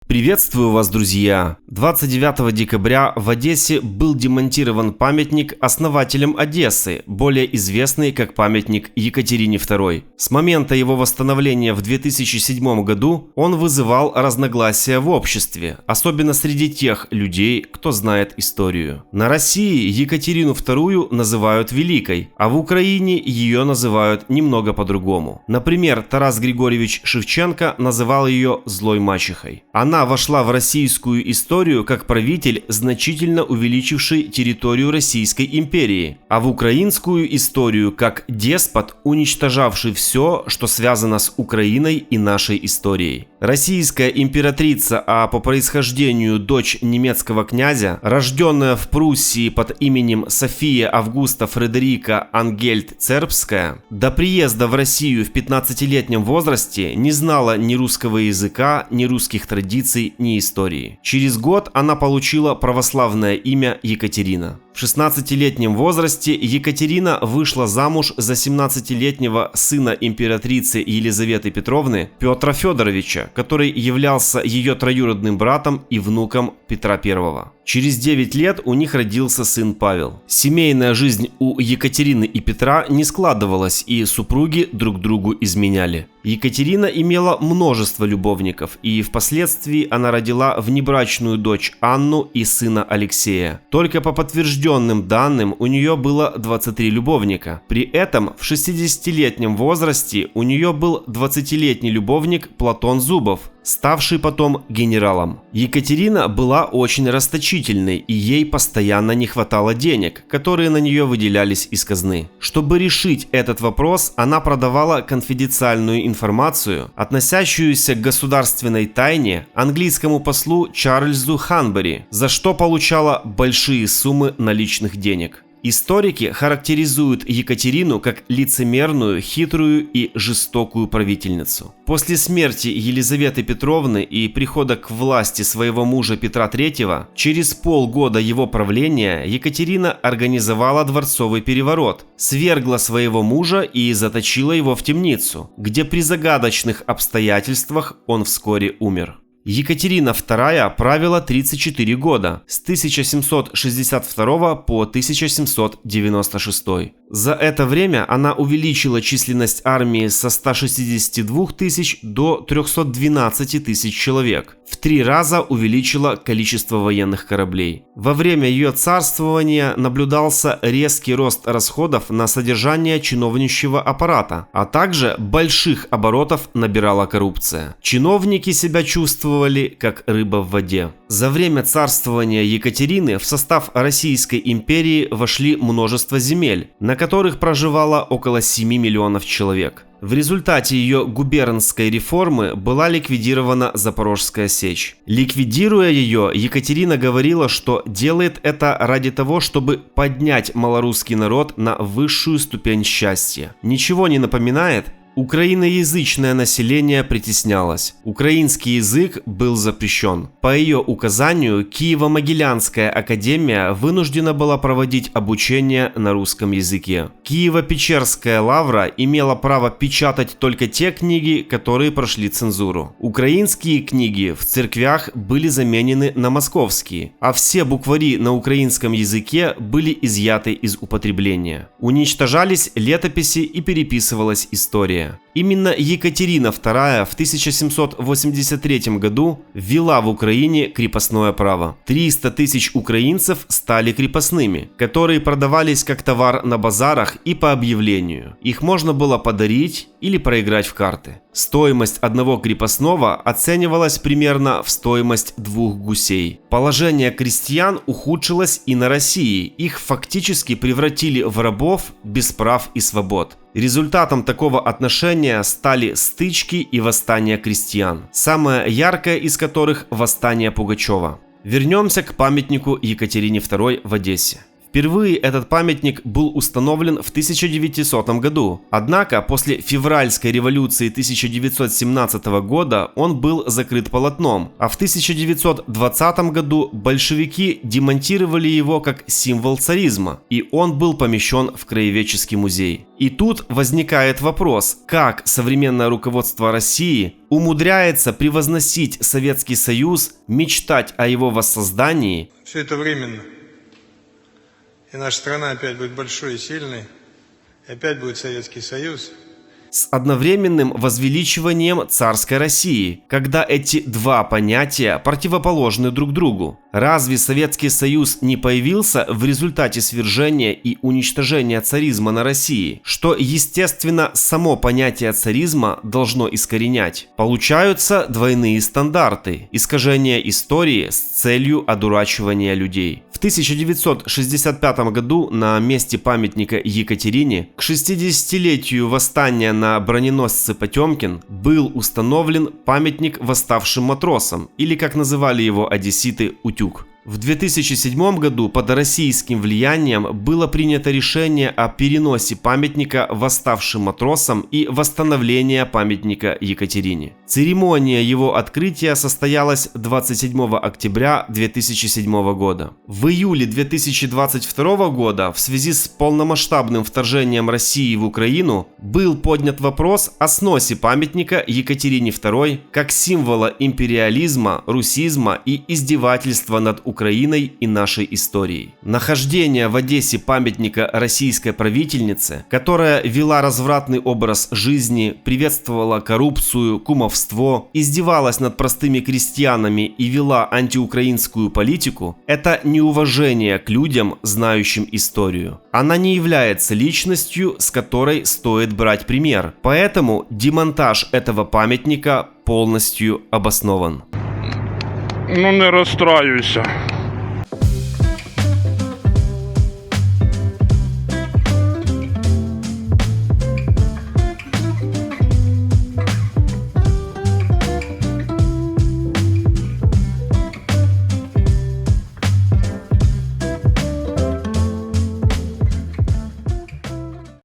Приветствую вас, друзья! 29 декабря в Одессе был демонтирован памятник основателям Одессы, более известный как памятник Екатерине II. С момента его восстановления в 2007 году он вызывал разногласия в обществе, особенно среди тех людей, кто знает историю. На России Екатерину II называют Великой, а в Украине ее называют немного по-другому. Например, Тарас Григорьевич Шевченко называл ее «злой мачехой». Она вошла в российскую историю как правитель, значительно увеличивший территорию Российской империи, а в украинскую историю как деспот, уничтожавший все, что связано с Украиной и нашей историей. Российская императрица, а по происхождению дочь немецкого князя, рожденная в Пруссии под именем София Августа Фредерика Ангельд-Цербская, до приезда в Россию в 15-летнем возрасте не знала ни русского языка, ни русских традиций, ни истории. Через год она получила православное имя Екатерина. В 16-летнем возрасте Екатерина вышла замуж за 17-летнего сына императрицы Елизаветы Петровны Петра Федоровича, который являлся ее троюродным братом и внуком Петра I. Через 9 лет у них родился сын Павел. Семейная жизнь у Екатерины и Петра не складывалась, и супруги друг другу изменяли. Екатерина имела множество любовников, и впоследствии она родила внебрачную дочь Анну и сына Алексея. Только по подтвержденным данным у нее было 23 любовника. При этом в 60-летнем возрасте у нее был 20-летний любовник Платон Зубов, ставший потом генералом. Екатерина была очень расточительной, и ей постоянно не хватало денег, которые на нее выделялись из казны. Чтобы решить этот вопрос, она продавала конфиденциальную информацию, относящуюся к государственной тайне, английскому послу Чарльзу Ханбери, за что получала большие суммы наличных денег. Историки характеризуют Екатерину как лицемерную, хитрую и жестокую правительницу. После смерти Елизаветы Петровны и прихода к власти своего мужа Петра III, через полгода его правления Екатерина организовала дворцовый переворот, свергла своего мужа и заточила его в темницу, где при загадочных обстоятельствах он вскоре умер. Екатерина II правила 34 года, с 1762 по 1796. За это время она увеличила численность армии со 162 тысяч до 312 тысяч человек. В 3 раза увеличила количество военных кораблей. Во время ее царствования наблюдался резкий рост расходов на содержание чиновничьего аппарата, а также больших оборотов набирала коррупция. Чиновники себя чувствовали как рыба в воде. За время царствования Екатерины в состав Российской империи вошли множество земель, на которых проживало около 7 миллионов человек. В результате ее губернской реформы была ликвидирована Запорожская сечь. Ликвидируя ее, Екатерина говорила, что делает это ради того, чтобы поднять малорусский народ на высшую ступень счастья. Ничего не напоминает? Украиноязычное население притеснялось. Украинский язык был запрещен. По ее указанию Киево-Могилянская академия вынуждена была проводить обучение на русском языке. Киево-Печерская лавра имела право печатать только те книги, которые прошли цензуру. Украинские книги в церквях были заменены на московские, а все буквари на украинском языке были изъяты из употребления. Уничтожались летописи и переписывалась история. Именно Екатерина II в 1783 году ввела в Украине крепостное право. 300 тысяч украинцев стали крепостными, которые продавались как товар на базарах и по объявлению. Их можно было подарить или проиграть в карты. Стоимость одного крепостного оценивалась примерно в стоимость 2 гусей. Положение крестьян ухудшилось и на России. Их фактически превратили в рабов без прав и свобод. Результатом такого отношения стали стычки и восстания крестьян, самое яркое из которых – восстание Пугачева. Вернемся к памятнику Екатерине II в Одессе. Впервые этот памятник был установлен в 1900 году. Однако после февральской революции 1917 года он был закрыт полотном, а в 1920 году большевики демонтировали его как символ царизма, и он был помещен в краеведческий музей. И тут возникает вопрос, как современное руководство России умудряется превозносить Советский Союз, мечтать о его воссоздании. Все это временно. И наша страна опять будет большой и сильной, и опять будет Советский Союз. С одновременным возвеличиванием царской России, когда эти два понятия противоположны друг другу. Разве Советский Союз не появился в результате свержения и уничтожения царизма на России, что, естественно, само понятие царизма должно искоренять? Получаются двойные стандарты, искажение истории с целью одурачивания людей. В 1965 году на месте памятника Екатерине к 60-летию восстания на броненосце Потемкин был установлен памятник восставшим матросам, или, как называли его одесситы, «Утюг». В 2007 году под российским влиянием было принято решение о переносе памятника восставшим матросам и восстановления памятника Екатерине. Церемония его открытия состоялась 27 октября 2007 года. В июле 2022 года в связи с полномасштабным вторжением России в Украину был поднят вопрос о сносе памятника Екатерине II как символа империализма, русизма и издевательства над Украиной и нашей историей. Нахождение в Одессе памятника российской правительнице, которая вела развратный образ жизни, приветствовала коррупцию, кумовство, издевалась над простыми крестьянами и вела антиукраинскую политику, это неуважение к людям, знающим историю. Она не является личностью, с которой стоит брать пример. Поэтому демонтаж этого памятника полностью обоснован. Ну не розстраюйся.